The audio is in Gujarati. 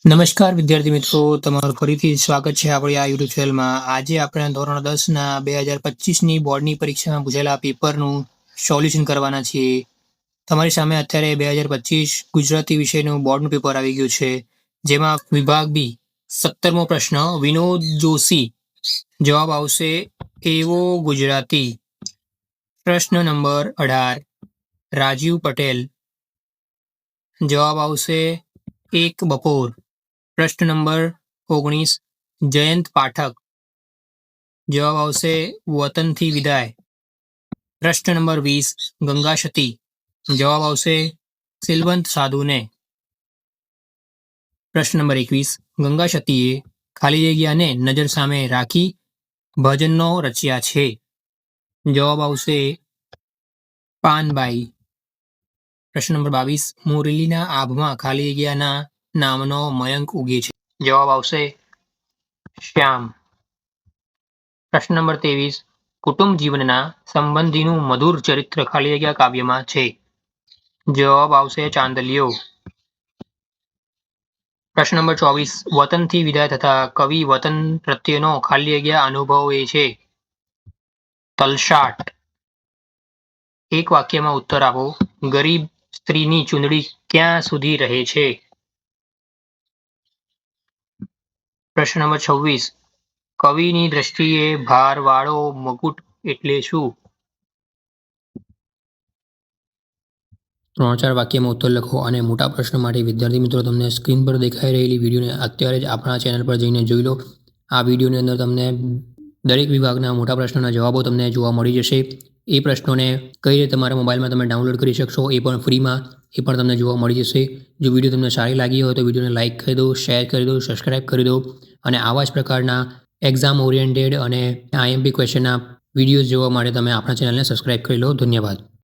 નમસ્કાર વિદ્યાર્થી મિત્રો, તમારું ફરીથી સ્વાગત છે આપણી આ યુટ્યુબ ચેનલમાં. આજે આપણે ધોરણ 10ના 2025ની બોર્ડની પરીક્ષામાં પૂછેલા પેપરનું સોલ્યુશન કરવાના છીએ. તમારી સામે અત્યારે 2025 ગુજરાતી વિષયનું બોર્ડનું પેપર આવી ગયું છે, જેમાં વિભાગ બી 17મો પ્રશ્ન વિનોદ જોશી. જવાબ આવશે એવો ગુજરાતી. પ્રશ્ન નંબર 18 રાજીવ પટેલ. જવાબ આવશે એક બપોર. પ્રશ્ન નંબર 19 જયંત પાઠક. જવાબ આવશે વતનથી વિદાય. પ્રશ્ન નંબર 20 ગંગા સતી. જવાબ આવશે સિલવંત સાધુને. પ્રશ્ન નંબર 21 ગંગા સતીએ ખાલી જગ્યાને નજર સામે રાખી ભજનો રચ્યા છે. જવાબ આવશે પાનબાઈ. પ્રશ્ન નંબર 22 મોરલીના આભમાં ખાલી જગ્યાના નામનો મયંક ઉગે છે. જવાબ આવશે શ્યામ. પ્રશ્ન નંબર 23 કુટુંબ જીવનના સંબંધીનું મધુર ચરિત્ર ખાલી જગ્યા કાવ્યમાં છે. જવાબ આવશે ચાંદલિયો. પ્રશ્ન નંબર 24 વતનથી વિદાય થતા કવિ વતન પ્રત્યેનો ખાલી જગ્યા અનુભવે છે. તલસાટ. એક વાક્યમાં ઉત્તર આપો. ગરીબ સ્ત્રીની ચૂંદડી ક્યાં સુધી રહે છે? પ્રશ્ન નંબર 26 કવિની દ્રષ્ટિએ ભારવાળો મુકુટ એટલે શું? 3-4 વાક્યમાં ઉત્તર લખો અને મોટા પ્રશ્નો માટે વિદ્યાર્થી મિત્રો તમને સ્ક્રીન પર દેખાઈ રહેલી વિડીયોને અત્યારે જ આપણા ચેનલ પર જઈને જોઈ લો. આ વિડીયોની અંદર તમને દરેક વિભાગના મોટા પ્રશ્નોના જવાબો તમને જોવા મળી જશે. એ પ્રશ્નોને કઈ રીતે તમારા મોબાઈલમાં તમે ડાઉનલોડ કરી શકશો એ પણ ફ્રીમાં એ પણ તમને જોવા મળી જશે. જો વિડીયો તમને સારી લાગી હોય તો વિડીયોને લાઇક કરી દો, શેર કરી દો, સબસ્ક્રાઇબ કરી દો અને આવા જ પ્રકારના એક્ઝામ ઓરિએન્ટેડ અને IMP ક્વેશ્ચનના વિડીયોઝ જોવા માટે તમે આપણા ચેનલને સબસ્ક્રાઇબ કરી લો. ધન્યવાદ.